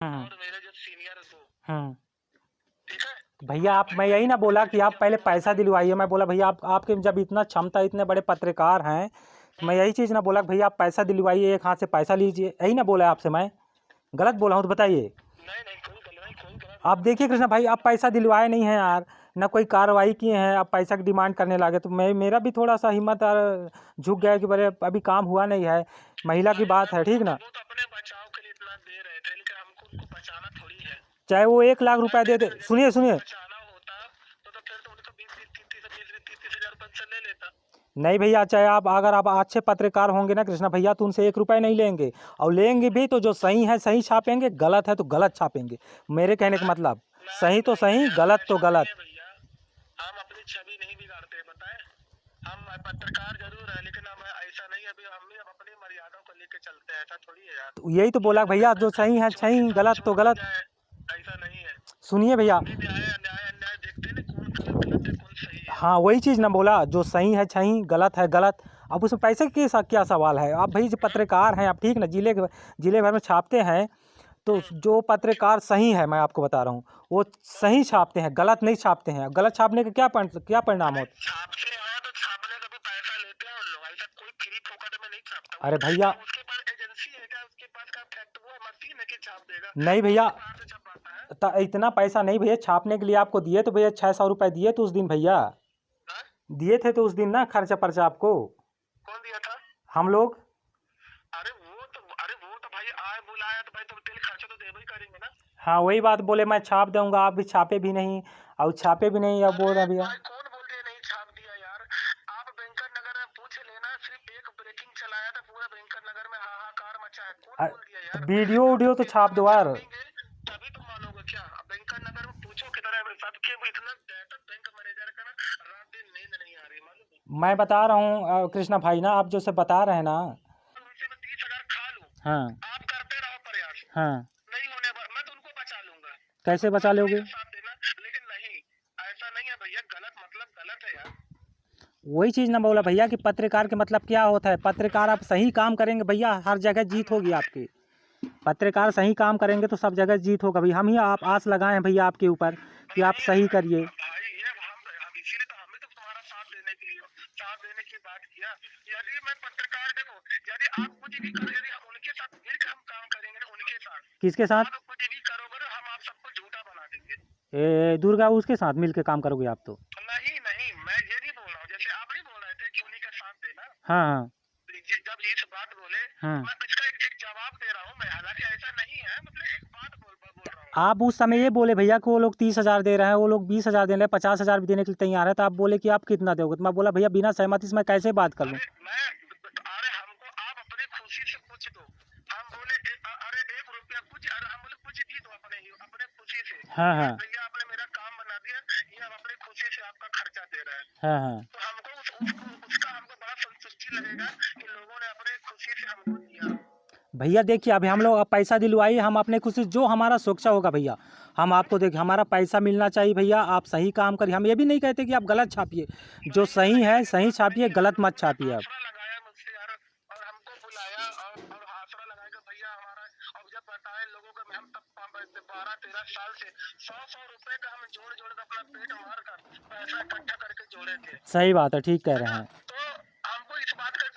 हम्म और मेरे जो सीनियर है वो, हम्म ठीक है। भैया आप, मैं यही ना बोला कि आप पहले पैसा दिलवाइए। मैं बोला भैया आप, आपके जब इतना क्षमता, इतने बड़े पत्रकार हैं, तो मैं यही चीज़ ना बोला कि भैया आप पैसा दिलवाइए, एक हाथ से पैसा लीजिए, यही ना बोला आपसे। मैं गलत बोला हूँ तो बताइए। नहीं नहीं, कोई गलत नहीं, कोई गलत आप बात देखिए नहीं कृष्णा भाई, आप पैसा दिलवाए नहीं हैं यार, ना कोई कार्रवाई किए हैं, आप पैसा की डिमांड करने लगे, तो मैं, मेरा भी थोड़ा सा हिम्मत झुक गया कि बोले अभी काम हुआ नहीं है, महिला की अरे बात है, ठीक ना। वो तो अपने बचाव के लिए इतना दे रहे थे, लेकिन हमको उनको बचाना थोड़ी है। चाहे वो 1 लाख रुपए दे दे, यदि सुनिए उनको सुनिए, बचाना होता तो फिर तो उनको 20-30 हजार पेंशन ले लेता। नहीं भैया, चाहे आप, अगर आप अच्छे पत्रकार होंगे ना कृष्णा भैया, तो उनसे 1 रुपए नहीं लेंगे, और लेंगे भी तो जो सही है सही छापेंगे, गलत है तो गलत छापेंगे। मेरे कहने का मतलब, नहीं सही तो नहीं सही, भैया, गलत तो ऐसा नहीं गलत। है भैया। हम अपनी छवि नहीं बिगाड़ते, बताए। हम पत्रकार जरूर है, लेकिन हम ऐसा नहीं है, अभी हम भी अपनी मर्यादाओं को लेके चलते हैं, ऐसा थोड़ी है यार। तो यही तो बोला भैया, जो सही है छोटी सही, बात गलत तो छोड़ दी गलत। जाए, ऐसा नहीं है। सुनिए भैया, हम भी न्याय अन्याय अन्याय देखते ना, कौन गलत है कौन सही है। हाँ वही चीज़ ना बोला, जो सही है सही, गलत है गलत। अब उसमें पैसे की क्या सवाल है। आप भाई जो पत्रकार हैं आप, ठीक ना, जिले भर में छापते हैं, तो जो पत्रकार सही है, मैं आपको बता रहा हूँ, वो सही छापते हैं, गलत नहीं छापते हैं। गलत छापने का क्या परिणाम अरे होता। छापते हैं तो छापने का भी पैसा लेते हैं उन लोग, ऐसा कोई फ्री फोकट में नहीं छापता वो। अरे भैया, क्या उसके पास एजेंसी है, क्या उसके पास का फैक्ट वो मशीन है कि छाप देगा? नहीं भैया, बाहर से छपवाता है। इतना पैसा नहीं भैया, छापने के लिए आपको दिए तो भैया 600 रुपये दिए तो उस दिन भैया, हाँ? दिए थे तो उस दिन ना, खर्चा पर्चा आपको कौन दिया था? हम लोग। अरे वो तो भाई आए बुलाया तो भाई तो तेल खर्चा तो देवे ही करेंगे ना। हाँ वही बात बोले, मैं छाप दूंगा, आप भी छापे भी नहीं, और छापे भी नहीं, अब बोल रहे अरे हैं भैया। भाई कौन बोल रहे नहीं छाप दिया यार? आप वेंकट नगर में पूछ लेना, सिर्फ एक ब्रेकिंग चलाया था, पूरा वेंकट नगर में हाहाकार मचा है। कौन बोल दिया तो यार? वीडियो वीडियो तो छाप दो यार। छापेंगे तभी तो मानोगे क्या? अब वेंकट नगर में पूछो कितना है, सबके इतना डाटा बैंक मैनेजर का ना, रात दिन नींद नहीं आ रही, मालूम है? मैं बता रहा हूँ कृष्णा भाई ना, आप जो से बता रहे हैं ना। उनसे मैं 30 हजार खा लूं, हाँ आप करते रहो प्रयास, हाँ, नहीं होने पर मैं तो उनको बचा लूंगा। कैसे बचा बस लोगे। मेरा साथ देना, लेकिन नहीं, ऐसा नहीं है भैया, गलत मतलब गलत है यार। वही चीज़ ना बोला भैया कि पत्रकार के मतलब क्या होता है। पत्रकार आप सही काम करेंगे भैया, हर जगह जीत होगी आपकी। पत्रकार सही काम करेंगे तो सब जगह जीत होगा भैया। हम ही आप आस लगाए हैं भैया आपके ऊपर कि आप नहीं सही करिए। भाई, ये हम इसीलिए तो हमें तो तुम्हारा साथ देने की बात किया। यदि मैं पत्रकार, देखो, यदि आप कुछ भी करो, यदि हम उनके साथ मिलकर हम काम करेंगे ना, उनके साथ, किसके साथ। आप कुछ भी करोगे ना, हम आप सबको झूठा बना देंगे। दुर्गा उसके साथ मिल के काम करोगे आप तो। नहीं नहीं, मैं ये नहीं बोल रहा हूँ, जैसे आप नहीं बोल रहे थे कि उन्हीं का साथ देना। हाँ हाँ जब इस बात बोले, हाँ, मैं इसका एक जवाब दे रहा हूँ मैं, हालांकि ऐसा नहीं है, मतलब एक बात बोल रहा हूँ। आप उस समय ये बोले भैया कि वो लोग 30 हजार दे रहे हैं, वो लोग 20 हजार दे रहे हैं, 50 हजार भी देने के लिए तैयार है, तो आप बोले कि आप कितना दोगे। तो मैं बोला भैया बिना सहमति से मैं कैसे बात कर लूँ। अरे हमको आप अपनी खुशी से कुछ दो। हम बोले अरे 1 रुपया कुछ, अरे हम बोले कुछ भी दो अपने खुशी से। हाँ हाँ भैया आपने मेरा काम बना दिया, ये हम अपनी खुशी से आपका खर्चा दे रहे हैं। हाँ हाँ तो हमको उसका हमको बड़ा संतुष्टि लगेगा कि लोगों ने अपने खुशी से हमको दिया। भैया देखिए, अभी हम लोग अब पैसा दिलवाइए, हम अपने खुशी जो हमारा सोचा होगा भैया, हम आपको देखिए, हमारा पैसा मिलना चाहिए भैया। आप सही काम करिए, हम ये भी नहीं कहते कि आप गलत छापिए, जो सही है सही छापिए, गलत मत छापिए आप। आसरा लगाया मुझसे यार, और हमको बुलाया, और आसरा लगाया कि भैया हमारा, और जब बताए लोगों को, हम तब 12-13 साल से 100 रुपए का हम जोड़ जोड़ कर अपना पेट मार कर पैसा इकट्ठा करके जोड़े थे। सही बात है, ठीक कह रहे हैं। तो हमको इस बात का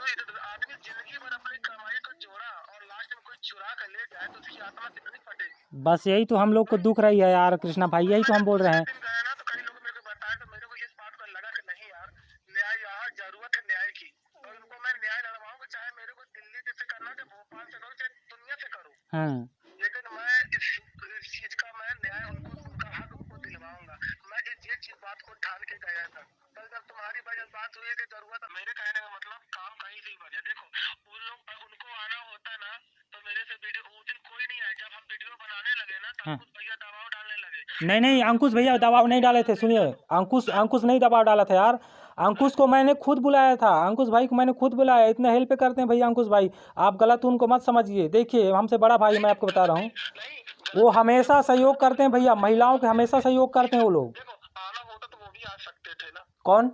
आदमी जिंदगी भर अपनी कमाई को जोड़ा और लास्ट में कोई चुरा कर ले जाए तो उसकी आत्मा कितनी फटेगी। बस यही तो हम लोग को दुख रही है यार कृष्णा भाई, यही तो हम बोल रहे हैं। गया ना, तो कई लोग मेरे को बताया, तो मेरे को इस बात को लगा कि नहीं यार, न्याय यहाँ जरूरत है न्याय की, और उनको मैं न्याय दिलवाऊंगा, चाहे मेरे को दिल्ली से करना, चाहे भोपाल से करूँ, चाहे दुनिया से करूँ, लेकिन मैं इस चीज का मैं न्याय उनको, उनका हक उनको दिलवाऊंगा। मैं ये चीज बात को ठान के गया था। कल जब तुम्हारी वजह बात हुई कि जरूरत, मेरे कहने का मतलब काम कहीं से बने, देखो उन लोग उनको आना होता ना, तो मेरे से वीडियो उस दिन कोई नहीं आया, जब हम वीडियो बनाने लगे ना, तब कुछ भैया दबाव डालने लगे। नहीं नहीं, अंकुश भैया दबाव नहीं डाले थे, सुनिए, अंकुश नहीं दबाव डाला था यार। अंकुश को मैंने खुद बुलाया था, अंकुश भाई को मैंने खुद बुलाया, इतना हेल्प करते हैं भैया अंकुश भाई। आप गलत उनको मत समझिए, देखिए हमसे बड़ा भाई, मैं आपको बता रहा हूँ, वो हमेशा सहयोग करते हैं भैया, महिलाओं के हमेशा सहयोग करते हैं वो लोग। देखो आना होता तो वो भी आ सकते थे ना। कौन।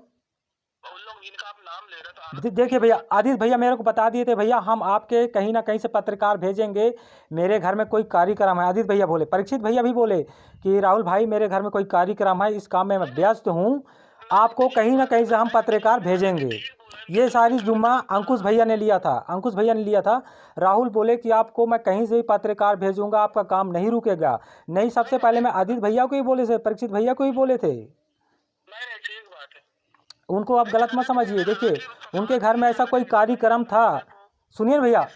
उन लोग जिनका आप नाम ले रहे, तो देखिए भैया, आदित्य भैया मेरे को बता दिए थे भैया, हम आपके कहीं ना कहीं से पत्रकार भेजेंगे, मेरे घर में कोई कार्यक्रम है। आदित्य भैया बोले, परीक्षित भैया भी बोले कि राहुल भाई मेरे घर में कोई कार्यक्रम है, इस काम में मैं व्यस्त हूँ, आपको कहीं ना कहीं से हम पत्रकार भेजेंगे। ये सारी जुम्मा अंकुश भैया ने लिया था, अंकुश भैया ने लिया था। राहुल बोले कि आपको मैं कहीं से भी पत्रकार भेजूंगा, आपका काम नहीं रुकेगा। नहीं, सबसे पहले मैं आदित्य भैया को ही बोले थे, परीक्षित भैया को ही बोले थे। उनको आप गलत मत समझिए। देखिए, उनके घर में ऐसा कोई कार्यक्रम था। सुनिए भैया,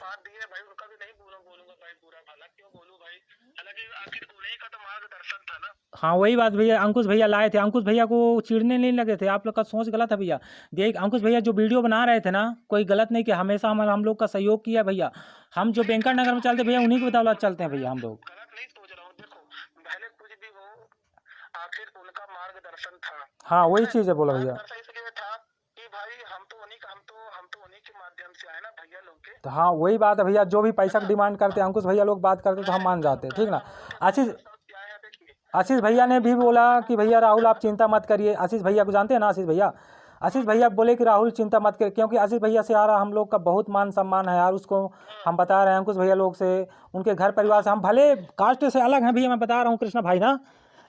हाँ वही बात भैया, अंकुश भैया लाए थे, अंकुश भैया को चिढ़ने नहीं लगे थे। आप लोग का सोच गलत है भैया। देख, अंकुश भैया जो वीडियो बना रहे थे ना, कोई गलत नहीं किया, हमेशा हम लोग का सहयोग किया भैया। हम जो वेंकट नगर में चलते भैया, उन्हीं की बदौलत चलते हैं भैया हम लोग। हाँ वही चीज़ है, बोला भैया। तो हाँ वही बात है भैया, जो भी पैसा की डिमांड करते हैं अंकुश भैया लोग बात करते तो हम मान जाते, ठीक ना। आशीष भैया ने भी बोला कि भैया राहुल आप चिंता मत करिए। आशीष भैया को जानते हैं ना, आशीष भैया। आशीष भैया बोले कि राहुल चिंता मत करिए, क्योंकि आशीष भैया से यार हम लोग का बहुत मान सम्मान है यार, उसको हम बता रहे हैं अंकुश भैया लोग से, उनके घर परिवार से। हम भले कास्ट से अलग हैं भैया, मैं बता रहा हूँ कृष्णा भाई ना,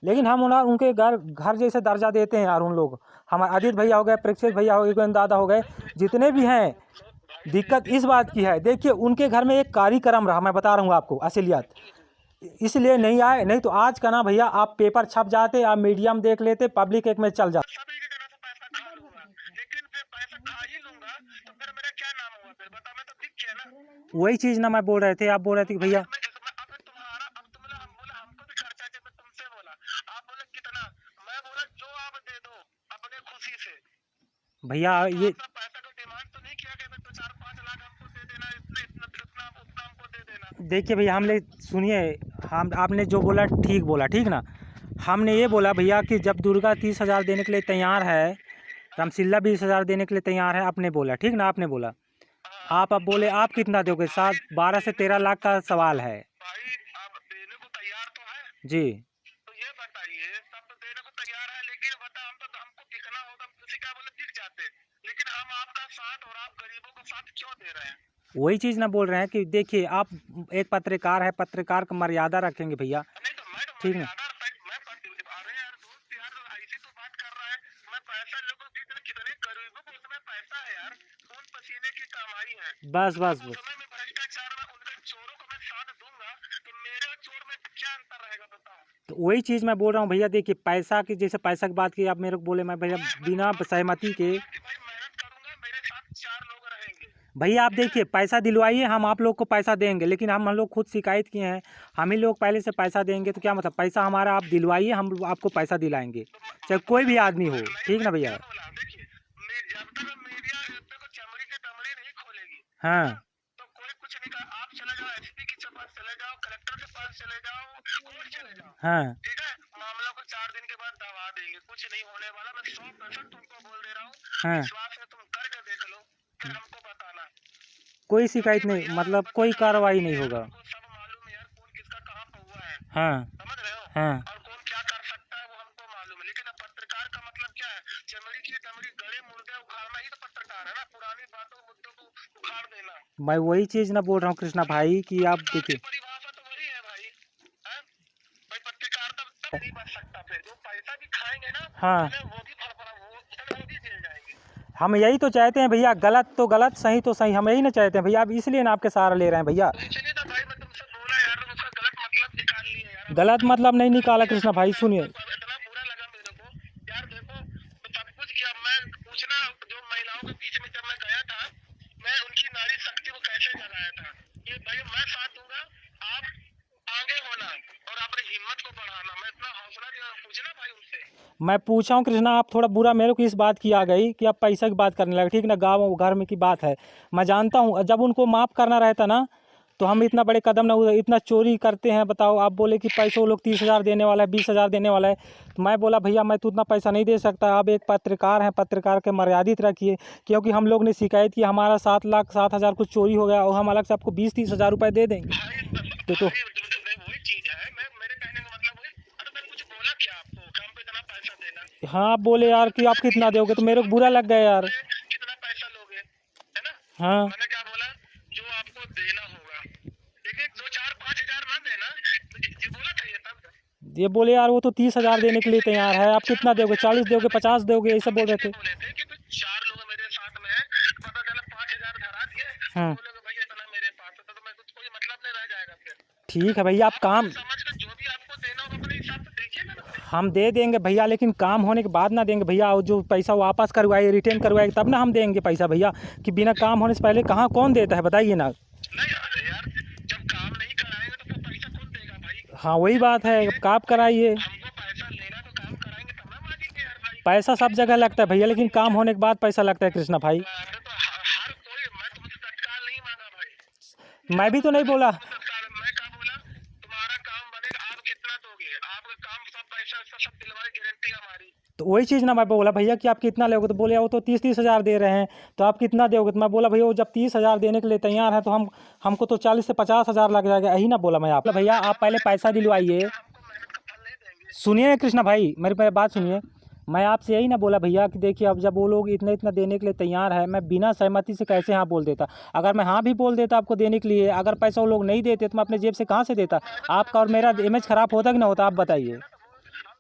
लेकिन हम उनके घर जैसे दर्जा देते हैं यार उन लोग। हम आदित्य भैया हो गए, परीक्षित भैया हो गए, दादा हो गए, जितने भी हैं। दिक्कत इस बात की है, देखिए उनके घर में एक कार्यक्रम रहा, मैं बता रहा हूँ आपको असलियत, इसलिए नहीं आए। नहीं तो आज का ना भैया, आप पेपर छप जाते, आप मीडियम देख लेते, पब्लिक एक में चल जाते। वही चीज़ ना मैं बोल रहे थे, आप बोल रहे थे कि भैया भैया ये देखिए भैया, हमने सुनिए, हम आपने जो बोला ठीक बोला, ठीक ना। हमने ये बोला भैया कि जब दुर्गा 30,000 देने के लिए तैयार है, रामसिल्ला 20,000 देने के लिए तैयार है, आपने बोला, ठीक ना, आपने बोला। आप अब बोले आप कितना दोगे? 12 से 13 लाख का सवाल है जी। वही चीज़ ना बोल रहे हैं कि देखिए, आप एक पत्रकार है, पत्रकार का मर्यादा रखेंगे भैया, ठीक है। बस बस बस, तो वही चीज़ मैं बोल रहा हूँ भैया। देखिए, पैसा की, जैसे पैसा की बात की आप मेरे को बोले, मैं भैया बिना सहमति के भैया, आप देखिए पैसा दिलवाइए, हम आप लोग को पैसा देंगे, लेकिन हम लोग खुद शिकायत किए हैं, हम ही लोग पहले से पैसा देंगे तो क्या मतलब, पैसा हमारा आप दिलवाइए, हम आपको पैसा दिलाएंगे, चाहे कोई भी आदमी हो, ठीक ना भैया। हाँ हाँ हाँ, कोई शिकायत नहीं, मतलब कोई कार्रवाई नहीं होगा। हाँ हाँ, मैं वही चीज़ ना बोल रहा हूँ कृष्णा भाई कि आप देखिए, हाँ हम यही तो चाहते हैं भैया, गलत तो गलत, सही तो सही, हम यही ना चाहते हैं भैया। अब इसलिए ना आपके सहारा ले रहे हैं भैया। गलत मतलब नहीं निकाला कृष्णा भाई, सुनिए। मैं पूछा हूँ कृष्णा, आप थोड़ा बुरा मेरे को इस बात की आ गई कि आप पैसा की बात करने लगे, ठीक ना। गाँव घर में की बात है, मैं जानता हूँ। जब उनको माफ़ करना रहता ना, तो हम इतना बड़े कदम ना, इतना चोरी करते हैं। बताओ, आप बोले कि पैसे वो लोग 30,000 देने वाला है, 20,000 देने वाला है, तो मैं बोला भैया मैं तो उतना पैसा नहीं दे सकता। आप एक पत्रकार हैं, पत्रकार के मर्यादित रखिए, क्योंकि हम लोग ने शिकायत की हमारा 7,07,000 कुछ चोरी हो गया, और हम अलग से आपको 20-30 हज़ार रुपये दे देंगे। तो हाँ, आप बोले यार कि आप कितना दोगे, तो मेरे को बुरा लग गया यार। हाँ मैंने क्या बोला, जो आपको देना होगा, लेकिन 2 4 5 हजार ना देना, ये बोला था ये तब। ये बोले यार वो तो 30,000 देने के लिए तैयार है, आप कितना दोगे, 40 दोगे, 50 दोगे, ऐसा हम बोल रहे इसलिए थे। बोले थे कि 4 लोग मेरे साथ में है, पता चला 5 हजार धरा दिए, हाँ बोले भैया इतना मेरे पास है, तो मैं कुछ कोई मतलब नहीं रह जाएगा फिर। ठीक है भैया, आप काम समझ कर जो भी आपको देना होगा अपने हिसाब से देखिए ना। हम दे देंगे भैया, लेकिन काम होने के बाद ना देंगे भैया, और जो पैसा वापस करवाइए, रिटर्न करवाइए, तब ना हम देंगे पैसा भैया, कि बिना काम होने से पहले कहाँ कौन देता है बताइए ना। नहीं अरे यार, जब काम नहीं कराएंगे तो फिर पैसा कौन देगा भाई। हाँ वही बात है, अब काम कराइए। हमको पैसा लेना तो काम कराएंगे तब ना मांगेंगे यार भाई। पैसा सब जगह लगता है भैया, लेकिन काम होने के बाद पैसा लगता है कृष्णा भाई। अरे तो हर कोई, मैं तुमसे तत्काल नहीं मांगा भाई। मैं भी तो नहीं बोला। तत्काल मैं क्या बोला, तुम्हारा काम बनेगा, आप कितना दोगे, आपका काम सब पैसा सब दिलवाई, गारंटी हमारी। तो वही चीज़ ना मैं बोला भैया कि आप कितना लोगे, तो बोले वो तो 30-30 हज़ार दे रहे हैं, तो आप कितना दोगे, तो मैं बोला भैया वो जब 30,000 देने के लिए तैयार है तो हमको तो 40 से 50 हज़ार लग जाएगा, यही ना बोला मैं आप भैया, आप पहले पैसा दिलवाइए। हमको मेहनत का फल नहीं देंगे। सुनिए कृष्णा भाई, मेरी बात सुनिए, मैं आपसे यही ना बोला भैया कि देखिए अब जब वो लोग इतना इतना देने के लिए तैयार है, मैं बिना सहमति से कैसे हाँ बोल देता। अगर मैं हाँ भी बोल देता आपको देने के लिए, अगर पैसा वो लोग नहीं देते तो मैं अपने जेब से कहाँ से देता, आपका और मेरा इमेज ख़राब होता कि ना होता, आप बताइए।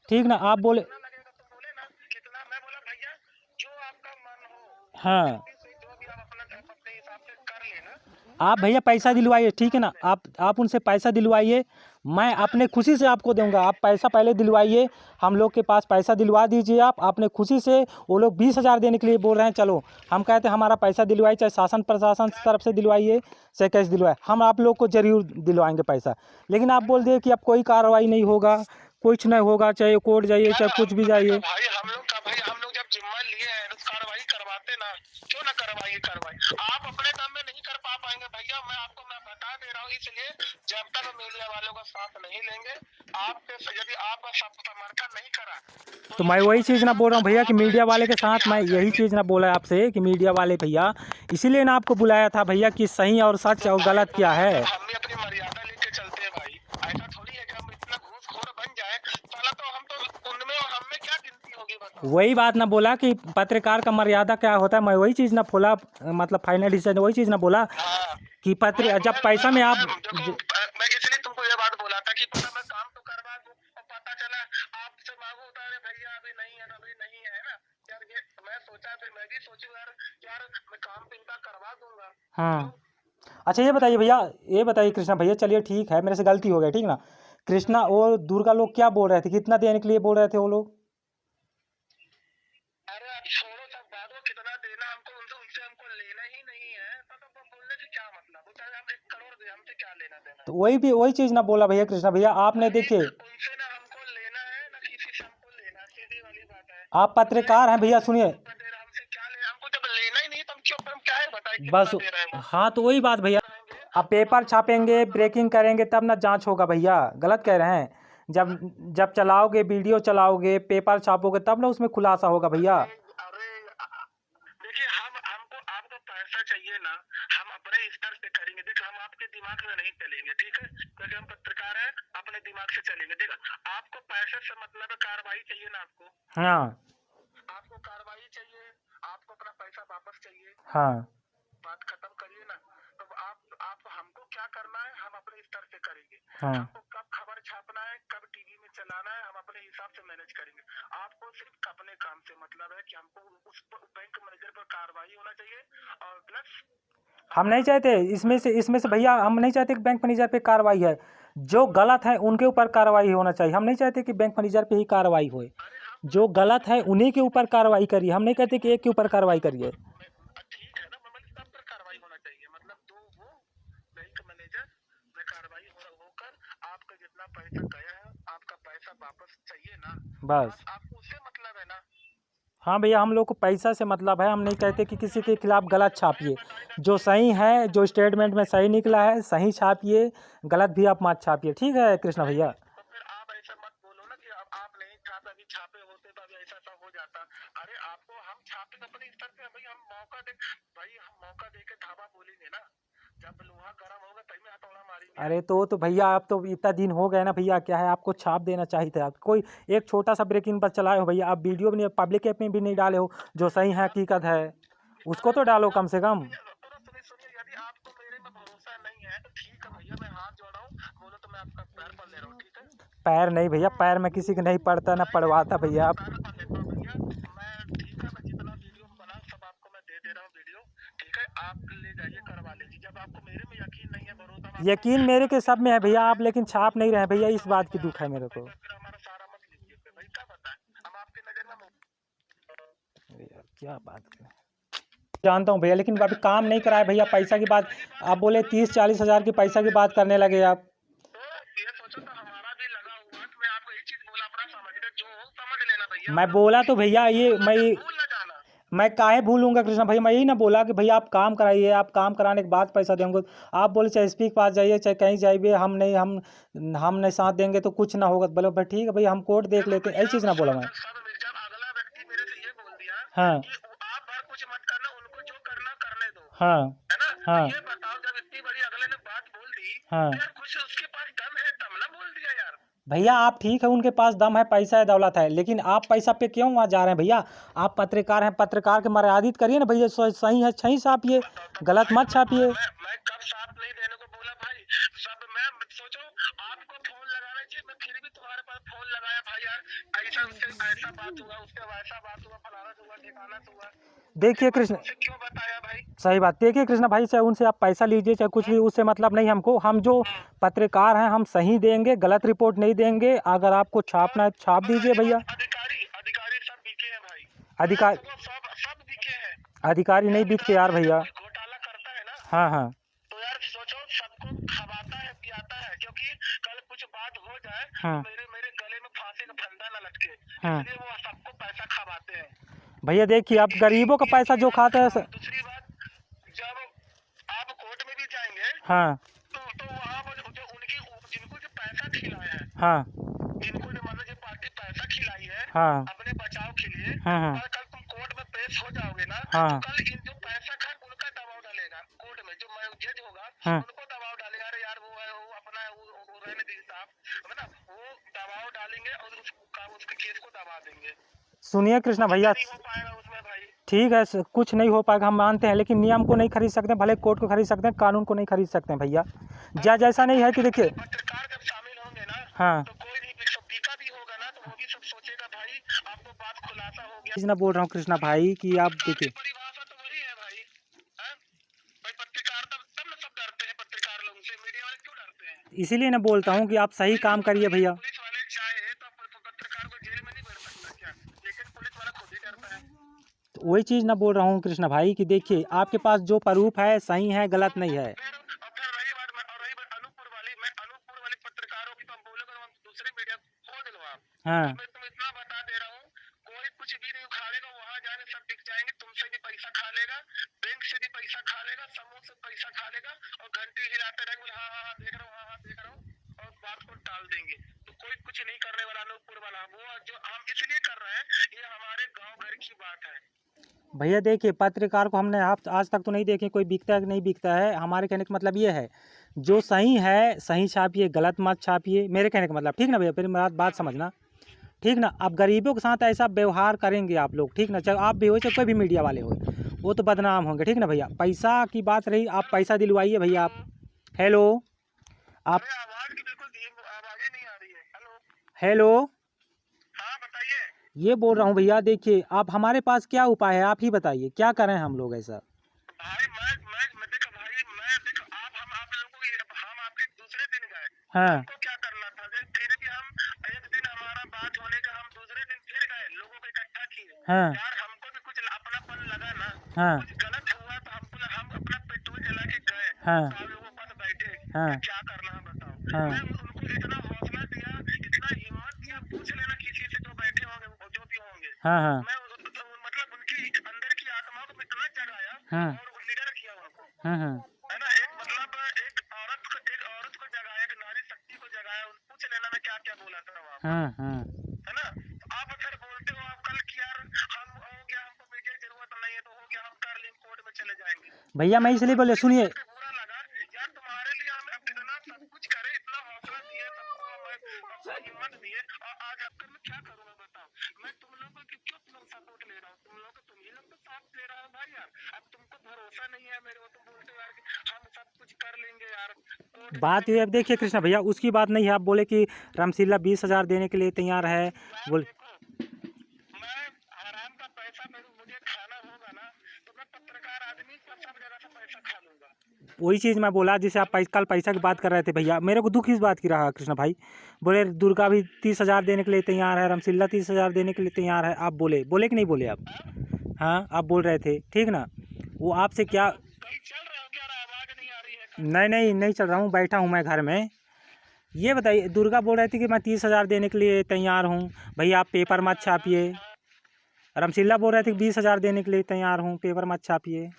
ठीक ना, आप बोले। कितना लगेगा तो बोले ना कितना, मैं बोला भैया जो आपका मन हो, हाँ जो भी आप अपने हिसाब से कर लेना। आप भैया पैसा दिलवाइए, ठीक है ना, आप उनसे पैसा दिलवाइए, मैं अपने खुशी से आपको दूंगा, आप पैसा पहले दिलवाइए, हम लोग के पास पैसा दिलवा दीजिए आप अपने खुशी से। वो लोग 20,000 देने के लिए बोल रहे हैं, चलो हम कहते हैं हमारा पैसा दिलवाइए, चाहे शासन प्रशासन की तरफ से दिलवाइए, चाहे कैसे दिलवाए, हम आप लोग को जरूर दिलवाएंगे पैसा। लेकिन आप बोल दिए कि अब कोई कार्रवाई नहीं होगा, कुछ नहीं होगा, चाहे कोर्ट जाइए चाहे कुछ भी जाइए। भाई हम लोग जब जिम्मा लिए हैं तो कार्रवाई करवाते ना, क्यों ना कार्रवाई आप अपने दम में नहीं कर पाएंगे भैया, मैं बता दे रहा हूँ। इसलिए जब तक मीडिया वालों का साथ नहीं लेंगे, आपके यदि आपका समर्थन नहीं करा, तो मैं वही चीज़ ना बोल रहा हूँ भैया कि मीडिया वाले के साथ, मैं यही चीज़ ना बोला आपसे कि मीडिया वाले भैया, इसीलिए ना आपको बुलाया था भैया कि सही और सच और गलत क्या है। हम भी अपनी मर्यादा लेके चलते हैं भाई, ऐसा थोड़ी है कि हम इतना घूसखोर बन जाए, साला तो हम तो उनमें और हम में क्या गिनती होगी बताओ। वही बात ना बोला कि पत्रकार का मर्यादा क्या होता है, मैं वही चीज़ ना बोला, मतलब फाइनल डिसीजन वही चीज़ ना बोला कि जब पैसा में आप मैं इसलिए तुमको ये बात बोला था कि मैं काम तो करवा दूं, और पता चला आपसे मांगू तो अरे भैया अभी नहीं है ना यार। ये मैं सोचा, फिर मैं भी सोचूं यार मैं काम तो इनका करवा दूंगा। हाँ अच्छा ये बताइए भैया, ये बताइए कृष्णा भैया, चलिए ठीक है मेरे से गलती हो गई, ठीक ना कृष्णा, वो दुर्गा लोग क्या बोल रहे थे, कितना देने के लिए बोल रहे थे वो लोग। अरे आप छोड़ो सब बात, वो कितना देना हमको, उनसे हमको लेना ही नहीं है, तो बोलने से क्या मतलब, वो चाहे हम 1 करोड़ दे, हमसे क्या लेना देना। तो वही चीज़ ना बोला भैया कृष्णा भैया, आपने देखिए उनसे ना हमको लेना है ना किसी से हमको लेना, सीधी वाली बात है। आप पत्रकार हैं भैया, सुनिए हमसे क्या लेना, हमको जब लेना ही नहीं तो हम क्यों, हम क्या है बताइए बस। कितना दे रहे हैं। हाँ तो वही बात भैया, अब पेपर छापेंगे, ब्रेकिंग करेंगे, तब ना जांच होगा भैया, गलत कह रहे हैं। जब चलाओगे, वीडियो चलाओगे, पेपर छापोगे, तब ना उसमें खुलासा होगा भैया। अरे देखिए, हमको आपको पैसा चाहिए ना, हम अपने स्तर से करेंगे। देखिए हम आपके दिमाग में नहीं चलेंगे, ठीक है, क्योंकि हम पत्रकार हैं, अपने दिमाग से चलेंगे। देखिए आपको पैसे से मतलब कार्रवाई चाहिए ना, हाँ आपको कार्रवाई चाहिए, आपको अपना पैसा वापस चाहिए, हाँ बात खत्म करिए ना। तो आप हमको क्या करना है, हम अपने स्तर से करेंगे। हाँ हमको कब खबर छापना है, कब टीवी में चलाना है, हम अपने हिसाब से मैनेज करेंगे। आपको सिर्फ अपने काम से मतलब है कि हमको उस बैंक मैनेजर पर कार्रवाई होना चाहिए, और प्लस हम नहीं चाहते इसमें से भैया, हम नहीं चाहते कि बैंक मैनेजर पे कार्रवाई है, जो गलत है उनके ऊपर कार्रवाई होना चाहिए। हम नहीं चाहते कि बैंक मैनेजर पे ही कार्रवाई होए, जो गलत है उन्हीं के ऊपर कार्रवाई करिए, हम नहीं कहते कि एक के ऊपर कार्रवाई करिए। ठीक है ना, मतलब सब पर कार्रवाई होना चाहिए, मतलब दो वो बैंक मैनेजर में कार्रवाई होकर आपका जितना पैसा गया है, आपका पैसा वापस चाहिए ना, बस आपको उससे मतलब है ना। हाँ भैया, हम लोग को पैसा से मतलब है, हम नहीं कहते कि किसी के खिलाफ गलत छापिए, जो सही है, जो स्टेटमेंट में सही निकला है सही छापिए, गलत भी आप मत छापिए, ठीक है कृष्णा भैया। तो फिर आप ऐसा मत बोलो ना कि अब आप नहीं छापे, अभी छापे होते तो अभी ऐसा सब हो जाता। अरे आपको हम छापे अपने स्तर पे, भाई हम मौका दे के धावा बोलेंगे ना, जब लोहा गर्म होगा तभी हथौड़ा मारेंगे। अरे तो भैया आप तो इतना दिन हो गए ना भैया, क्या है आपको छाप देना चाहिए था, आप कोई एक छोटा सा ब्रेकिंग पर चलाए हो भैया, आप वीडियो भी नहीं, पब्लिक ऐप में भी नहीं डाले हो, जो सही है हकीकत है उसको तो डालो कम से कम। पैर नहीं भैया, पैर में किसी के नहीं पड़ता ना पड़वाता भैया आप। मैं ठीक है, मैं जितना वीडियो बना सब आपको मैं दे दे रहा हूँ वीडियो, ठीक है, आप ले जाइए करवा लीजिए। जब आपको मेरे में यकीन नहीं है, भरोसा यकीन मेरे के सब में है भैया, आप लेकिन छाप नहीं रहे भैया, इस बात की दुख है मेरे को। फिर हमारा सारा मत लीजिए भाई, क्या बताएं हम आपकी नजर में। यार क्या बात करें, जानता हूँ भैया, लेकिन अभी काम नहीं कराए भैया, पैसा की बात आप बोले 30-40 हज़ार की पैसा की बात करने लगे आप। तो ये सोचो तो हमारा भी लगा हुआ, तो मैं आपको यही चीज बोला, अपना समझ ले, जो हो समझ लेना भैया। मैं बोला तो भैया ये भूल ना जाना। मैं काहे भूलूंगा कृष्णा भाई, मैं यही ना बोला कि भैया आप काम कराइए, आप काम कराने के बाद पैसा देंगे। आप बोले चाहे एसपी के पास जाइए चाहे कहीं जाइए, हम नहीं साथ देंगे तो कुछ ना होगा। बोले भाई ठीक है भैया, हम कोर्ट देख लेते हैं, ऐसी चीज़ ना बोला मैं। जब अगला व्यक्ति मेरे से ये बोल दिया हाँ कि आप भर कुछ मत करना, उनको जो करना करने दो, हाँ है ना। हाँ तो ये बताओ, जब इतनी बड़ी अगले ने बात बोल दी, हाँ तो यार कुछ उसके पास दम है तब ना बोल दिया यार। भैया आप ठीक है, उनके पास दम है, पैसा है, दौलत है, लेकिन आप पैसा पे क्यों वहाँ जा रहे हैं भैया? आप पत्रकार हैं, पत्रकार के मर्यादित करिए ना भैया, सही है सही छापिए, गलत मत छापिए। मैं कब साथ नहीं देने को बोला भाई, सब मैं सोचो आपको फोन लगाना चाहिए, मैं फिर भी तुम्हारे पास फोन लगाया भाई, यार ऐसा उससे ऐसा बात हुआ, उससे वैसा बात हुआ, फलाना हुआ ठिकाना हुआ। देखिए कृष्ण, क्यों बताया भाई? सही बात, देखिए कृष्णा भाई, चाहे उनसे आप पैसा लीजिए चाहे कुछ भी, उससे मतलब नहीं हमको। हम जो पत्रकार हैं हम सही देंगे, गलत रिपोर्ट नहीं देंगे। अगर आपको छापना है छाप दीजिए भैया। अधिकारी अधिकारी सब बिके हैं भाई, अधिकारी सब बिके हैं। अधिकारी नहीं बिकते यार भैया। घोटाला करता है ना, हाँ हाँ तो यार सोचो सबको खवाता है पियाता है, क्योंकि कल कुछ बात हो जाए हाँ तो मेरे गले में फांसी का फंदा ना लटके, हाँ इसलिए वो सबको पैसा खवाते हैं भैया। देखिए आप गरीबों का पैसा जो खाते हैं दूसरी बात, जब आप कोर्ट में भी जाएंगे हाँ तो वहाँ पर जो उनकी जिनको जो पैसा खिलाया है, हाँ जिनको जो मतलब जो पार्टी पैसा खिलाई है हाँ अपने बचाव के लिए, हाँ और कल तुम कोर्ट में पेश हो जाओगे ना, हाँ तो कल इन जो पैसा खा उनका दबाव डालेगा कोर्ट में, जो जज होगा हाँ उनको दबाव डालेगा, अरे यार वो है वो अपना वो रहने दीजिए साहब, है ना, वो दबाव डालेंगे और उसके केस को दबा देंगे। सुनिए कृष्णा भैया, नहीं हो पाएगा उसमें भाई। ठीक है कुछ नहीं हो पाएगा, हम मानते हैं, लेकिन नियम को नहीं खरीद सकते, भले कोर्ट को खरीद सकते हैं, कानून को नहीं खरीद सकते हैं भैया। जज ऐसा नहीं है कि देखिए, पत्रकार जब शामिल होंगे ना, हाँ तो कोई भी पीका भी होगा ना, तो वो भी सब सोचेगा भाई आपको बात खुलासा हो गया। इसलिए बोल रहा हूँ कृष्णा भाई कि आप देखिए, परिभाषा तो वही है भाई, हैं? भाई पत्रकार तब ना सब डरते हैं, पत्रकार लोगों से, मीडिया वाले क्यों डरते हैं? इसीलिए ना बोलता हूँ कि आप सही काम करिए भैया। पुलिस वाले चाहे तो पत्रकार को जेल में नहीं भर सकता क्या, लेकिन पुलिस वाला खुद ही डरता है। तो वही चीज़ ना बोल रहा हूँ कृष्णा भाई कि देखिए आपके पास जो प्रूफ है सही है, गलत नहीं है। फिर रही बात अनूपपुर वाली पत्रकारों की, तो हम बोलेंगे हम दूसरे मीडिया खोल लो आप। हाँ मैं तुम्हें इतना बता दे रहा हूँ, कोई कुछ भी नहीं उखाड़ेगा, वहाँ जाने सब दिख जाएंगे, तुमसे भी पैसा खा लेगा, बैंक से भी पैसा खा लेगा, समूह से पैसा खा लेगा, और घंटी हिलाते रहेंगे, बोले हाँ हाँ हाँ देख रहा हूँ, हाँ हाँ देख रहा हूँ, और बात को टाल देंगे। तो कोई कुछ नहीं करने वाला अनूपपुर वाला, वो जो हम इसलिए कर रहे हैं, ये हमारे गाँव घर की बात है भैया। देखिए पत्रकार को हमने आज तक तो नहीं देखे कोई बिकता है कि नहीं बिकता है। हमारे कहने का मतलब ये है, जो सही है सही छापिए, गलत मत छापिए, मेरे कहने का मतलब, ठीक ना भैया, फिर मेरा बात समझना, ठीक ना। अब गरीबों के साथ ऐसा व्यवहार करेंगे आप लोग, ठीक ना, चाहे आप भी हो चाहे कोई भी मीडिया वाले हो, वो तो बदनाम होंगे, ठीक ना भैया। पैसा की बात रही, आप पैसा दिलवाइए भैया आप। हेलो आप, आवाज की बिल्कुल आवाज नहीं आ रही है। हेलो हेलो, हाँ बताइए। ये बोल रहा हूँ भैया, देखिए आप हमारे पास क्या उपाय है, आप ही बताइए क्या करें हम लोग ऐसा। भाई मैं देखो भाई, मैं देखो आप लोगों को, हम आपके दूसरे दिन गए, हाँ हमको क्या करना था, फिर भी हम एक दिन हमारा बात होने का, हम दूसरे दिन फिर गए, लोगों को इकट्ठा किए, हाँ यार हमको भी कुछ अपनापन लगा ना, हाँ कुछ गलत हुआ तो हम अपना पेट्रोल जला के गए, हाँ सब लोगों के पास बैठे, हाँ क्या करना है बताओ। हाँ मैं उनको इतना हौसला दिया, इतना हिम्मत दिया, पूछ लेना किसी से जो बैठे होंगे, जो भी होंगे, हाँ हाँ मैं मतलब उनकी अंदर की आत्मा को इतना जगाया हाँ और लीडर किया उनको, हाँ है ना। एक मतलब एक औरत को जगाया, एक नारी शक्ति को जगाया, पूछ लेना मैं क्या क्या बोला था वहाँ, हाँ है ना। तो आप फिर बोलते हो आप कल कि यार हम हो गया, हमको मीडिया की जरूरत नहीं है, तो हो गया हम कर लेंगे, कोर्ट में चले जाएंगे। भैया, मैं इसलिए बोले, सुनिए, बुरा लगा यार तुम्हारे लिए, हम इतना सब कुछ करे, इतना हौसला दिए सबको, सबको हिम्मत दिए, और आज आपका मैं क्या करूँगा बताओ। मैं तुम लोगों को क्यों सपोर्ट ले रहा हूँ, तुम ही लोग तो साथ दे रहा हूँ भाई यार। अब तुमको भरोसा नहीं है मेरे को, तुम बोलते हो यार कि हम सब कुछ कर लेंगे यार। बात ये, अब देखिए कृष्णा भैया उसकी बात नहीं है, आप बोले कि रामसिल्ला 20,000 देने के लिए तैयार है। बोल मैं आराम का पैसा मुझे खाना होगा ना, तो मैं पत्रकार आदमी सब जगह से पैसा खा लूंगा। वही चीज़ मैं बोला जिसे आप कल पैसा की बात कर रहे थे भैया, मेरे को दुख इस बात की रहा कृष्णा भाई। बोले दुर्गा भी 30,000 देने के लिए तैयार है, रामसिल्ला 30,000 देने के लिए तैयार है। आप बोले कि नहीं बोले आप? हाँ आप बोल रहे थे ठीक ना। वो आपसे क्या, चल रहा हूँ क्या, आवाज नहीं आ रही है? नहीं चल रहा हूँ, बैठा हूँ मैं घर में। ये बताइए, दुर्गा बोल रही थी कि मैं 30,000 देने के लिए तैयार हूँ, भैया आप पेपर मत छापिए। रामसिल्ला बोल रहे थे कि 20,000 देने के लिए तैयार हूँ, पेपर मत छापिए।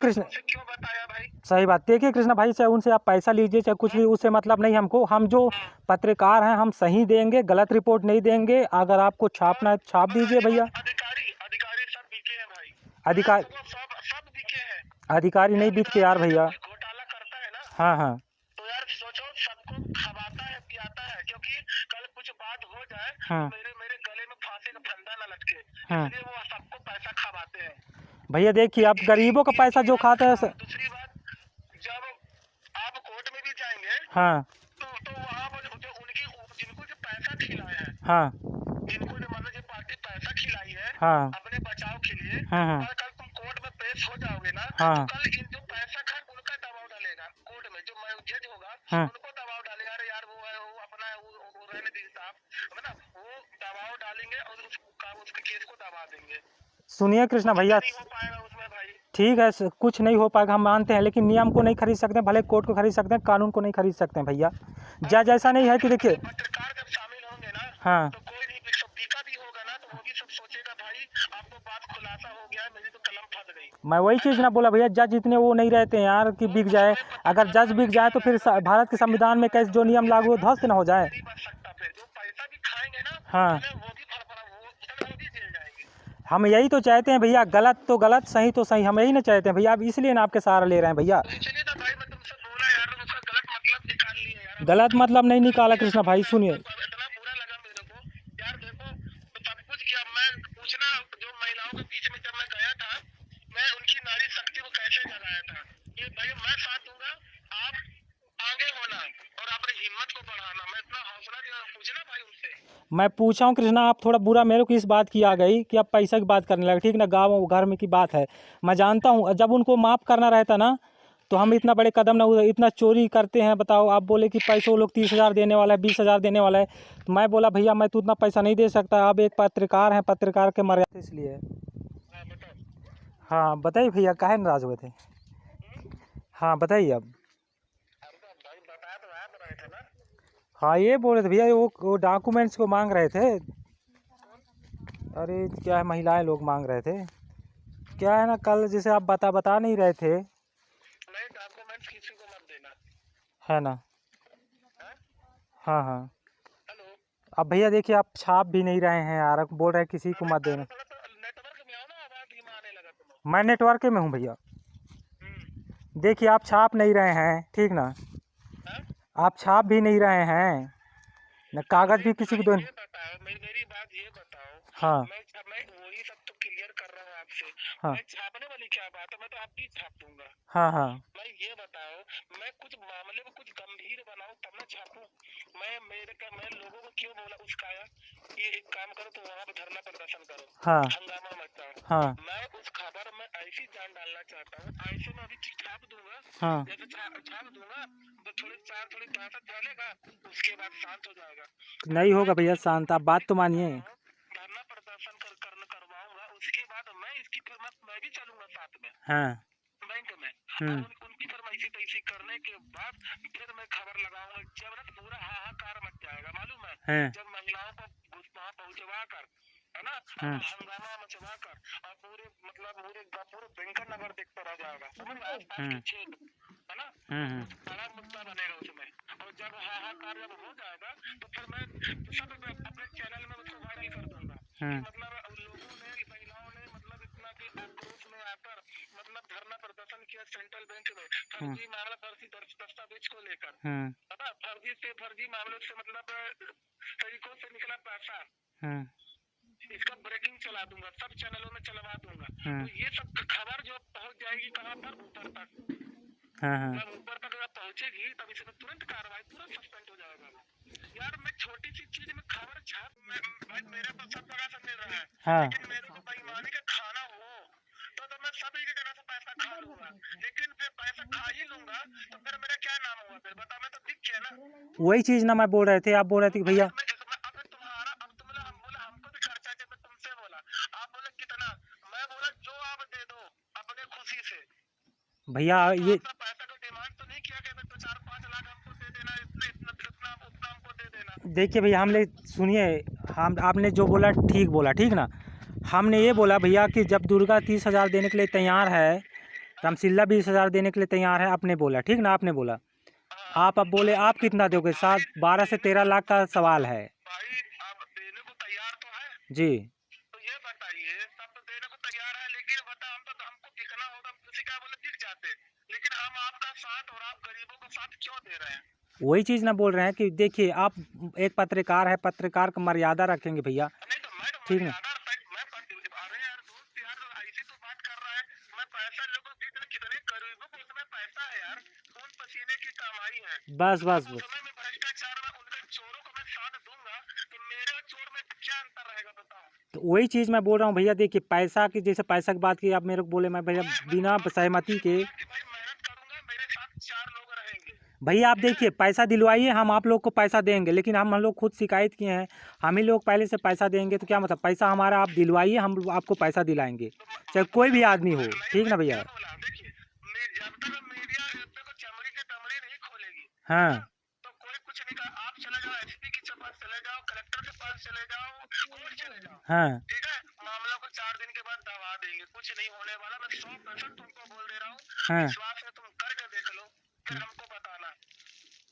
कृष्ण क्यों बताया भाई? सही बात, देखिए कृष्णा भाई, चाहे उनसे आप पैसा लीजिए चाहे कुछ भी, उससे मतलब नहीं हमको। हम जो पत्रकार हैं हम सही देंगे, गलत रिपोर्ट नहीं देंगे। अगर आपको छापना है छाप दीजिए भैया। अधिकारी सब बिके हैं भाई, अधिकारी सब बिके हैं। अधिकारी नहीं बिकते यार भैया। घोटाला करता है ना। हाँ तो यार सोचो, सबको खवाता है पियाता है, क्योंकि कल कुछ बात हो जाए तो मेरे गले में फांसी का फंदा न लटके, इसलिए वो सबको पैसा खवाते हैं भैया। देखिए आप गरीबों का पैसा जो खाते हैं। दूसरी बात, जब आप कोर्ट में भी जाएंगे तो वहाँ पर जो उनकी जिनको जो पैसा खिलाया है, जिनको जो मतलब जो पार्टी पैसा खिलाई है अपने बचाव के लिए, और कल तुम कोर्ट में पेश हो जाओगे ना, तो कल इन जो पैसा खा उनका दबाव डालेगा कोर्ट में, जो जज होगा उनको दबाव डालेगा। अरे यार वो है, वो अपना वो रहने दीजिए साहब, है ना, वो दबाव डालेंगे और उसके केस को दबा देंगे। सुनिए कृष्णा भैया, नहीं हो पाएगा उसमें भाई। ठीक है कुछ नहीं हो पाएगा, हम मानते हैं, लेकिन नियम को नहीं खरीद सकते, भले कोर्ट को खरीद सकते हैं, कानून को नहीं खरीद सकते हैं भैया। जज ऐसा नहीं है कि देखिए, पत्रकार जब शामिल होंगे ना, तो कोई भी बिका भी होगा ना, तो वो भी सब सोचेगा भाई आपको बात खुलासा हो गया, मेरी तो कलम फंस गई। मैं वही चीज़ ना बोला भैया, जज इतने वो नहीं रहते हैं यार कि बिक जाए। अगर जज बिक जाए तो फिर भारत के संविधान में कैसे जो नियम लागू ध्वस्त न हो जाए। जो पैसा भी खाएंगे ना, वो भी जेल जाएंगे। हम यही तो चाहते हैं भैया, गलत तो गलत, सही तो सही, हम यही ना चाहते हैं भैया। अब इसलिए ना आपके सहारा ले रहे हैं भैया। गलत मतलब नहीं निकाला कृष्णा भाई, सुनिए। इतना बुरा लगा मेरे को यार। देखो सब कुछ किया, मैं पूछना जो महिलाओं के बीच में जब मैं गया था, मैं उनकी नारी शक्ति को कैसे जगाया था कि भाई मैं साथ दूंगा, आप आगे होना और अपनी हिम्मत को बढ़ाना। मैं इतना हौसला दिया, पूछना भाई उनसे। मैं पूछा हूँ कृष्णा, आप थोड़ा बुरा मेरे को इस बात की आ गई कि आप पैसा की बात करने लगे, ठीक ना, गाँव घर में की बात है, मैं जानता हूँ। जब उनको माफ़ करना रहता ना तो हम इतना बड़े कदम ना, इतना चोरी करते हैं बताओ। आप बोले कि पैसे वो लोग 30,000 देने वाला है, 20,000 देने वाला है, तो मैं बोला भैया मैं तो उतना पैसा नहीं दे सकता। आप एक पत्रकार हैं, पत्रकार के मर्यादा, इसलिए। हाँ बताइए भैया, काहे नाराज हुए थे? हाँ बताइए अब। हाँ ये बोल रहे थे भैया, वो डॉक्यूमेंट्स को मांग रहे थे। अरे क्या है, महिलाएं लोग मांग रहे थे। क्या है ना, कल जैसे आप बता नहीं रहे थे, नहीं डॉक्यूमेंट्स किसी को मत देना, है ना। हाँ हेलो। अब भैया देखिए, आप छाप भी नहीं रहे हैं यार, बोल रहे हैं किसी को मत देना। नेटवर्क में आओ ना, आवाज धीमा आने लगा तुम्हें। मैं नेटवर्क में हूँ भैया। देखिए आप छाप नहीं रहे हैं, ठीक ना, आप छाप भी नहीं रहे हैं न, कागज भी किसी को दो। मेरी बात ये बताओ। हाँ मैं वही सब तो क्लियर कर रहा हूँ आपसे। हाँ मैं छापने वाली क्या बात है, मैं तो आप भी छाप दूंगा। हाँ मैं ये बताओ, मैं कुछ मामले को कुछ गंभीर बनाऊं तब ना छापूं। मैं लोगों को क्यों बोला उसकाया ये एक काम करो तो वहाँ पे धरना प्रदर्शन करो, हंगामा मचाओ। मैं उस खबर में ऐसी जान डालना चाहता हूँ, ऐसे में अभी छाप दूंगा। जैसे छाप दूंगा तो थोड़ी ताकत डालेगा, उसके बाद शांत हो जाएगा। नहीं होगा भैया शांत, आप बात तो मानिए। धरना प्रदर्शन करवाऊंगा, उसके बाद मैं इसकी फिर मैं भी चलूंगा साथ में बैंक में। उनकी फरमाइशी तैसी करने के बाद फिर मैं खबर लगाऊंगा। जब ना पूरा हाहाकार मच जाएगा, मालूम है, जब महिलाओं को वहाँ पहुँचवा कर, है ना, हंगामा मचवा कर, और पूरे बैंकर नगर देखता रह जाएगा, समझ में, क्षेत्र, है ना, बड़ा मुद्दा बनेगा उसमें। और जब हाहाकार जब हो जाएगा तो फिर मैं सब अपने चैनल में उसको वायरल कर दूंगा कि मतलब लोगों ने, महिलाओं ने मतलब इतना कि आक्रोश में आकर मतलब धरना प्रदर्शन किया सेंट्रल बैंक में। फर्जी मामला, फर्जी दस्तावेज को लेकर, पता, फर्जी मामलों से मतलब तरीकों से निकला पैसा, इसका ब्रेकिंग चला दूंगा, सब चैनलों में चलवा दूंगा। तो ये सब खबर जो पहुंच जाएगी कहाँ पर, ऊपर तक। जब ऊपर तक जब पहुंचेगी तब इसमें तुरंत कार्रवाई, तुरंत सस्पेंड हो जाएगा। यार मैं छोटी सी चीज में खबर छाप, भाई मेरे को सब जगह से मिल रहा है, लेकिन मेरे को बेईमानी का खाना हो तो मैं सभी की तरह से पैसा खा लूंगा, लेकिन फिर पैसा खा ही लूंगा तो फिर मेरा क्या नाम हुआ, फिर बता, मैं तो दिख गया ना। वही चीज ना मैं बोल रहे थे, आप बोल रहे थे कि भैया हमको भी खर्चा जब तुमसे बोला, आप बोले कितना, मैं बोला जो आप दे दो अपने खुशी से। भैया ये पैसा को डिमांड तो नहीं किया कि 4-5 लाख हमको दे देना, इतना उतना हमको दे देना। देखिए भैया, हमने सुनिए, हम आपने जो बोला ठीक बोला, ठीक ना। हमने ये बोला भैया कि जब दुर्गा 30,000 देने के लिए तैयार है, रामसिल्ला 20,000 देने के लिए तैयार है, आपने बोला, ठीक ना, आपने बोला। आप अब बोले आप कितना दोगे? 12 से 13 लाख का सवाल है भाई, आप देने को तैयार तो है जी। तो ये बताइए, सब तो देने को तैयार है, लेकिन बता, हमको दिखना होगा, किसी का बोले दिख जाते, लेकिन हम आपका साथ और आप गरीबों का साथ क्यों दे रहे हैं? वही चीज़ ना बोल रहे हैं कि देखिए, आप एक पत्रकार है, पत्रकार का मर्यादा रखेंगे भैया, नहीं तो मैं ठीक ना। अरे यार दोस्त यार, ऐसी तो बात कर रहा है, मैं पैसा लोगों कितने गरीबों को उसमें पैसा है यार, खून पसीने की कमाई है। बस बस बस, समय में भ्रष्टाचार में उनके चोरों को मैं साथ दूंगा तो मेरे और चोर में क्या अंतर रहेगा, बताओ। तो वही चीज़ मैं बोल रहा हूँ भैया। देखिए पैसा की, जैसे पैसा की बात की, आप मेरे को बोले, मैं भैया बिना सहमति के भाई मेहनत करूंगा, मेरे साथ 4 लोग रहेंगे। भैया आप देखिए, पैसा दिलवाइए, हम आप लोग को पैसा देंगे, लेकिन हम लोग खुद शिकायत किए हैं, हम ही लोग पहले से पैसा देंगे तो क्या मतलब, पैसा हमारा आप दिलवाइए, हम आपको पैसा दिलाएंगे, चाहे कोई भी आदमी हो, ठीक ना भैया। जब तक मीडिया चमड़ी के दमड़ी नहीं खोलेगी, हाँ तो कोई कुछ नहीं कर। आप चले जाओ एसपी के पास, चले जाओ कलेक्टर के पास, चले जाओ कोर्ट चले जाओ, हाँ ठीक है, मामला को 4 दिन के बाद दबा देंगे, कुछ नहीं होने वाला। मैं 100% तुमको बोल दे रहा हूँ, हाँ, विश्वास है, तुम करके देख लो, फिर हमको बताना।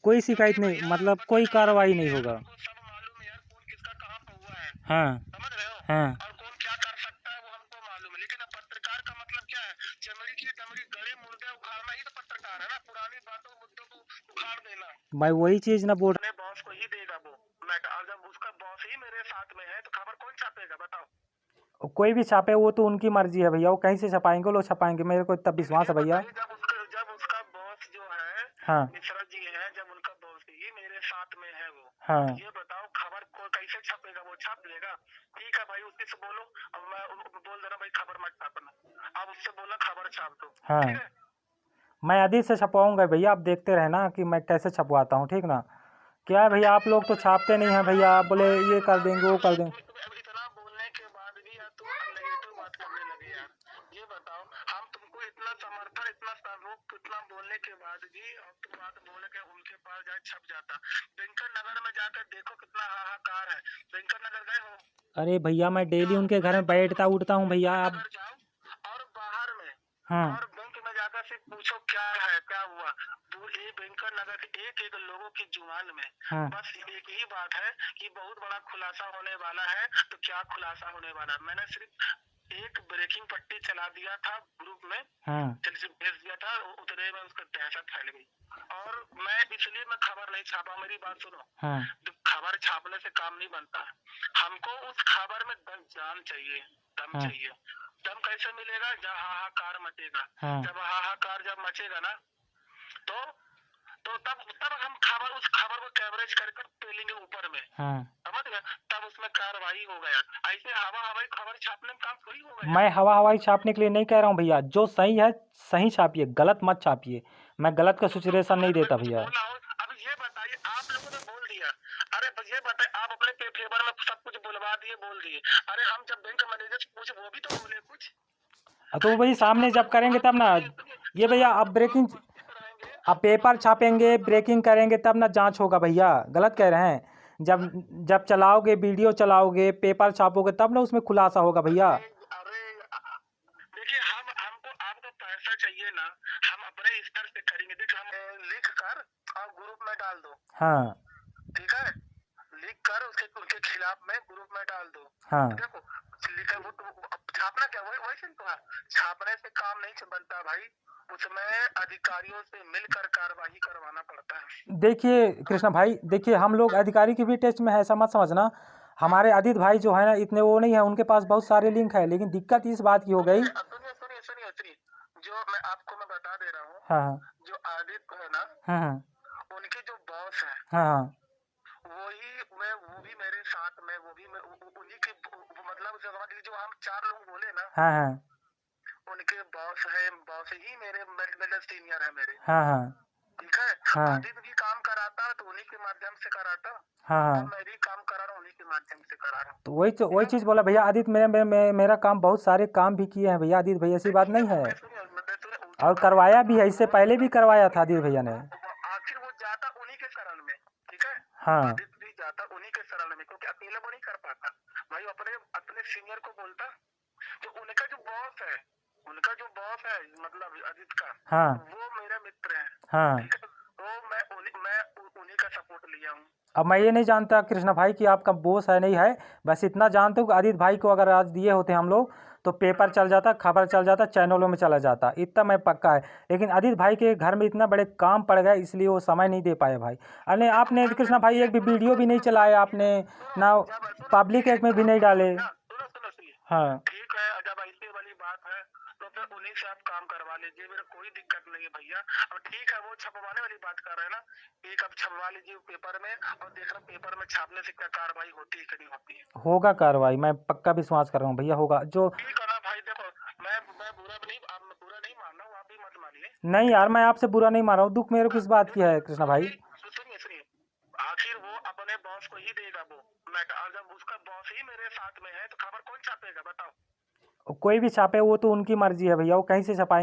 कोई शिकायत नहीं, मतलब कोई कार्रवाई नहीं होगा। सब मालूम है यार, कौन किसका कहाँ पे हुआ है, हाँ समझ रहे हो, हाँ, और कौन क्या कर सकता है वो हमको मालूम है। लेकिन अब पत्रकार का मतलब क्या है, चमड़ी की दमड़ी गले मुर्दे उखाड़ना ही तो पत्रकार है ना, पुरानी बातों मुद्दों को उखाड़ देना। भाई वही चीज़ ना बोल अपने बॉस को ही देगा वो, मैं जब उसका बॉस ही मेरे साथ में है तो खबर कौन छापेगा, बताओ। कोई भी छापे, वो तो उनकी मर्जी है भैया, वो कहीं से छपाएंगे, वो लोग छपाएंगे, मेरे को इतना विश्वास है भैया। जब उसका बॉस जो है, हाँ मिश्रा जी है, जब उनका बॉस ही मेरे साथ में है वो, हाँ, ये बताओ खबर को कैसे छपेगा, वो छाप लेगा। ठीक है भाई, उसी से बोलो, अब मैं उनको बोल देना भाई खबर मत छापना, अब उससे बोला खबर छाप दो, हाँ, ठीक है। मैं अभी से छपवाऊंगा भैया, आप देखते रहना कि मैं कैसे छपवाता हूँ, ठीक ना। क्या है भैया, आप लोग तो छापते नहीं हैं भैया, आप बोले ये कर देंगे, वो कर देंगे। इतना बोलने के बाद भी यार तुम नेगेटिव बात करने लगे यार, ये बताओ, हम तुमको इतना समर्थन, इतना सहयोग, इतना बोलने के बाद भी अब तुम बात बोले के उनके पास जाए छप जाता। वेंकट नगर में जाकर देखो कितना हाहाकार है, वेंकट नगर गए हो? अरे भैया मैं डेली उनके घर में बैठता उठता हूँ भैया, आप जाओ और बाहर में, हाँ और बैंक में जाकर सिर्फ पूछो क्या है, क्या हुआ। ये वेंकट नगर के एक लोगों की जुबान में हाँ, बस एक ही बात है कि बहुत बड़ा खुलासा होने वाला है। तो क्या खुलासा होने वाला है? मैंने सिर्फ एक ब्रेकिंग पट्टी चला दिया था ग्रुप में, हाँ, भेज दिया था, उतने में उसका दहशत फैल गई। और मैं इसलिए मैं खबर नहीं छापा, मेरी बात सुनो, हाँ, खबर छापने से काम नहीं बनता, हमको उस खबर में जान चाहिए, दम हाँ, चाहिए। दम कैसे मिलेगा? जब हाहाकार मचेगा, हाँ, जब हाहाकार जब मचेगा ना, तो तब हम खबर, उस खबर को कवरेज करके पेलेंगे ऊपर में, हाँ। समझ गए, तब उसमें कार्रवाई हो गया। ऐसे हवा हवाई खबर छापने में काम थोड़ी होगा। मैं हवा हवाई छापने के लिए नहीं कह रहा हूँ भैया, जो सही है सही छापिए, गलत मत छापिए, मैं गलत का सिचुएशन नहीं देता भैया। अब ये बताइए, आप लोगों ने बोल दिया, अरे ये बताइए, आप अपने फेवर में सब कुछ बुलवा दिए, बोल दिए, अरे हम जब बैंक मैनेजर से पूछे वो भी तो बोले कुछ। तो भाई सामने जब करेंगे तब ना, ये भैया अब ब्रेकिंग, अब पेपर छापेंगे, ब्रेकिंग करेंगे तब ना जांच होगा भैया, गलत कह रहे हैं। जब चलाओगे, वीडियो चलाओगे, पेपर छापोगे, तब ना उसमें खुलासा होगा भैया। अरे देखिए, हमको आपको पैसा चाहिए ना, हम अपने स्तर से करेंगे। देखिए, हम लिख कर और ग्रुप में डाल दो, हाँ ठीक है, लिख कर उनके खिलाफ में ग्रुप में डाल दो। हाँ, देखो लिखा वो छापना क्या, वही वही तो है, छापने से काम नहीं बनता भाई, उसमें अधिकारियों से मिलकर कार्यवाही करवाना पड़ता है। देखिए कृष्णा भाई, देखिए हम लोग अधिकारी की भी टेस्ट में है, ऐसा मत समझना। हमारे आदित भाई जो है ना, इतने वो नहीं है, उनके पास बहुत सारे लिंक है, लेकिन दिक्कत इस बात की हो गई। सुनिए सुनिए सुनिए सुनिए, जो मैं बता दे रहा हूँ, हाँ जो आदित्य है ना, हाँ उनके जो बॉस है, हाँ वो भी मेरे साथ में, वो भी उन्हीं के, मतलब समझ लीजिए, जो हम 4 लोग बोले ना, हाँ हाँ उनके बॉस है, बॉस ही मेरे सीनियर है मेरे। हाँ हाँ ठीक है, हाँ आदित्य भी काम कराता तो उन्हीं के माध्यम से कराता, हाँ और मैं भी काम करा रहा हूँ उन्हीं के माध्यम से करा रहा हूँ। तो वही चीज़ बोला भैया, आदित्य मेरा काम, बहुत सारे काम भी किए हैं भैया आदित्य भैया, ऐसी बात नहीं है, और करवाया भी है, इससे पहले भी करवाया था आदित्य भैया ने। आखिर वो जाता उन्हीं के शरण में, ठीक है, हाँ आदित्य भी जाता उन्हीं के शरण में, क्योंकि अकेले वो नहीं कर पाता भाई, अपने अपने सीनियर को बोलता। तो उनका जो बॉस है मतलब आदित्य का, हाँ वो मेरे मित्र हैं, हाँ। ठीक है, तो मैं उन्हीं का सपोर्ट लिया हूँ। अब मैं ये नहीं जानता कृष्णा भाई कि आपका बॉस है नहीं है, बस इतना जानता हूँ कि आदित्य भाई को अगर आज दिए होते हम लोग तो पेपर चल जाता, खबर चल जाता, चैनलों में चला जाता, इतना मैं पक्का है। लेकिन आदित्य भाई के घर में इतना बड़े काम पड़ गए, इसलिए वो समय नहीं दे पाए भाई। अरे आपने कृष्णा भाई एक भी वीडियो भी नहीं चलाया आपने ना, पब्लिक एक में भी नहीं डाले। हाँ ठीक है, जब ऐसी वाली बात है तो फिर उन्हीं से आप काम करवा लीजिए, मेरा कोई दिक्कत नहीं है भैया। और ठीक है, वो छपवाने वाली बात कर रहे हैं ना, एक आप छपवा लीजिए पेपर में, और देख रहा पेपर में छापने से क्या कार्रवाई होती है कि नहीं होती है। होगा कार्रवाई, मैं पक्का विश्वास कर रहा हूँ भैया, होगा जो। ठीक है ना भाई, देखो मैं बुरा नहीं मान रहा हूँ, आप भी मत मानिए। नहीं यार, मैं आपसे बुरा नहीं मार रहा हूँ, दुख मेरे को किस बात की है कृष्णा भाई। सुनिए, आखिर वो अपने बॉस को ही देगा वो, मैं जब उसका बॉस ही मेरे साथ में है तो खबर कौन छापेगा बताओ। कोई भी छापे वो तो उनकी मर्जी है भैया, वो कहीं से छपाएंगे।